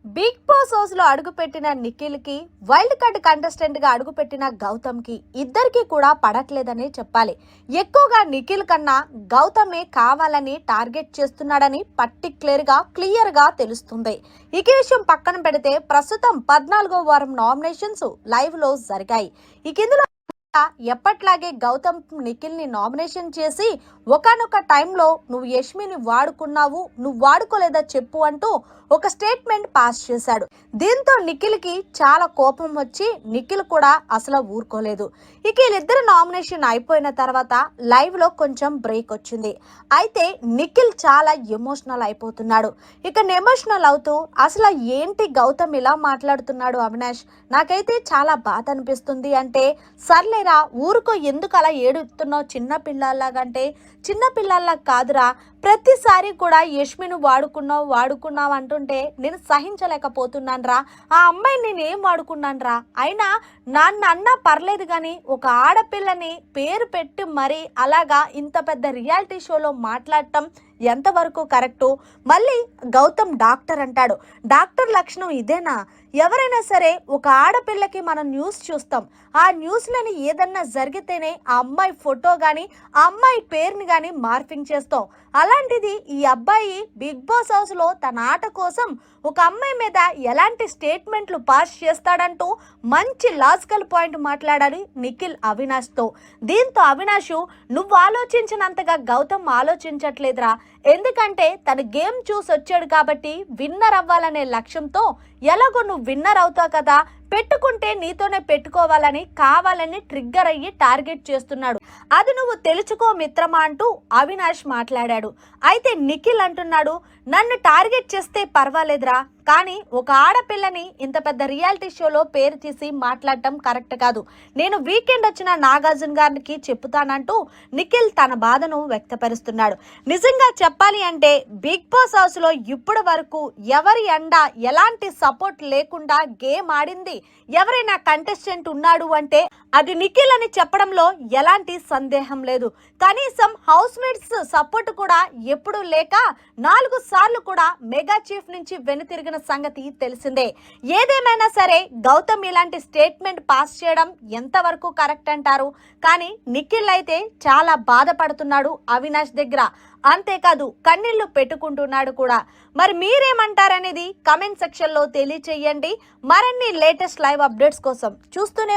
Big boss house లో అడుగుపెట్టిన నిఖిల్ కి వైల్డ్ కార్డ్ కంటెస్టెంట్ గా అడుగుపెట్టిన గౌతమ్ కి ఇద్దరికి కూడా పడట్లేదనే చెప్పాలి. ఎక్కువగా నిఖిల్ కన్నా గౌతమే కావాలని టార్గెట్ చేస్తున్నాడని క్లియర్ గా తెలుస్తుంది. ఈ విషయం పక్కన పెడితే ప్రస్తుతం 14వ వారం నామినేషన్స్ లైవ్ లో జరిగాయి. ఇందులో ఎప్పట్లాగే గౌతమ్ నిఖిల్ ని నామినేషన్ చేసి ఒకనొక టైంలో నువ్వు యష్మిని వాడుకున్నావు, నువ్వు వాడుకోలేదా చెప్పు అంటూ ఒక స్టేట్మెంట్ పాస్ చేశాడు. దీంతో నిఖిల్ కి చాలా కోపం వచ్చి నిఖిల్ కూడా అసలు ఊరుకోలేదు. వీళ్ళిద్దరు నామినేషన్ అయిపోయిన తర్వాత లైవ్ లో కొంచెం బ్రేక్ వచ్చింది. అయితే నిఖిల్ చాలా ఎమోషనల్ అయిపోతున్నాడు. ఎమోషనల్ అవుతూ అసలు ఏంటి గౌతమ్ ఇలా మాట్లాడుతున్నాడు అవినాష్, నాకైతే చాలా బాధ అనిపిస్తుంది అంటే, సర్లేరా ఊరుకో, ఎందుకు అలా ఏడుస్తున్నావు చిన్న పిల్లల్లాగంటే, చిన్న పిల్లల్లా కాదురా, ప్రతిసారి కూడా యష్మిను వాడుకున్నావు అంటుంటే నేను సహించలేకపోతున్నాను రా. ఆ అమ్మాయిని నేనేం వాడుకున్నాను రా, అయినా నన్ను అన్నా పర్లేదు కానీ ఒక ఆడపిల్లని పేరు పెట్టి మరి అలాగా ఇంత పెద్ద రియాలిటీ షోలో మాట్లాడటం ఎంతవరకు కరెక్టు? మళ్ళీ గౌతమ్ డాక్టర్ అంటాడు. డాక్టర్ లక్షణం ఇదేనా? ఎవరైనా సరే ఒక ఆడపిల్లకి మనం న్యూస్ చూస్తాం, ఆ న్యూస్లని ఏదన్నా జరిగితేనే ఆ అమ్మాయి ఫోటో కానీ ఆ అమ్మాయి పేరుని కానీ మార్ఫింగ్ చేస్తాం. అలాంటిది ఈ అబ్బాయి బిగ్ బాస్ హౌస్లో తన ఆట కోసం ఒక అమ్మాయి మీద ఎలాంటి స్టేట్మెంట్లు పాస్ చేస్తాడంటూ మంచి లాజికల్ పాయింట్ మాట్లాడాలి నిఖిల్ అవినాష్తో. దీంతో అవినాష్, నువ్వు ఆలోచించినంతగా గౌతమ్ ఆలోచించట్లేదురా, ఎందుకంటే తన గేమ్ చూసి వచ్చాడు కాబట్టి విన్నర్ అవ్వాలనే లక్ష్యంతో ఎలాగో నువ్వు విన్నర్ అవుతావు కదా, పెట్టుకుంటే నీతోనే పెట్టుకోవాలని కావాలని ట్రిగ్గర్ అయ్యి టార్గెట్ చేస్తున్నాడు, అది నువ్వు తెలుసుకో మిత్రమా అంటూ అవినాష్ మాట్లాడాడు. అయితే నిఖిల్ అంటున్నాడు, నన్ను టార్గెట్ చేస్తే పర్వాలేదురా, కానీ ఒక ఆడపిల్లని ఇంత పెద్ద రియాలిటీ షోలో పేరు తీసి మాట్లాడటం కరెక్ట్ కాదు, నేను వీకెండ్ వచ్చిన నాగార్జున గారికి చెప్తానంటూ నిఖిల్ తన బాధను వ్యక్తపరుస్తున్నాడు. నిజంగా చెప్పాలి అంటే బిగ్ బాస్ హౌస్ లో ఇప్పటి వరకు ఎవరి అండా ఎలాంటి సపోర్ట్ లేకుండా గేమ్ ఆడింది ఎవరైనా కంటెస్టెంట్ ఉన్నాడు అంటే అది నిఖిల్ అని చెప్పడంలో ఎలాంటి సందేహం లేదు. కనీసం హౌస్ మేట్స్ సపోర్ట్ కూడా ఎప్పుడు లేక 4 సార్లు కూడా మెగా చీఫ్ నుంచి వెనుతిరిగిన సంగతి తెలిసిందే. ఏదేమైనా సరే గౌతమ్ ఇలాంటి స్టేట్మెంట్ పాస్ చేయడం ఎంతవరకు కరెక్ట్ అంటారు? కానీ నిఖిల్ అయితే చాలా బాధపడుతున్నాడు అవినాష్ దగ్గర, అంతేకాదు కన్నీళ్లు పెట్టుకుంటున్నాడు కూడా. మరి మీరేమంటారనేది కమెంట్ సెక్షన్ లో తెలియచేయండి. మరిన్ని లేటెస్ట్ లైవ్ అప్డేట్స్ కోసం చూస్తూనే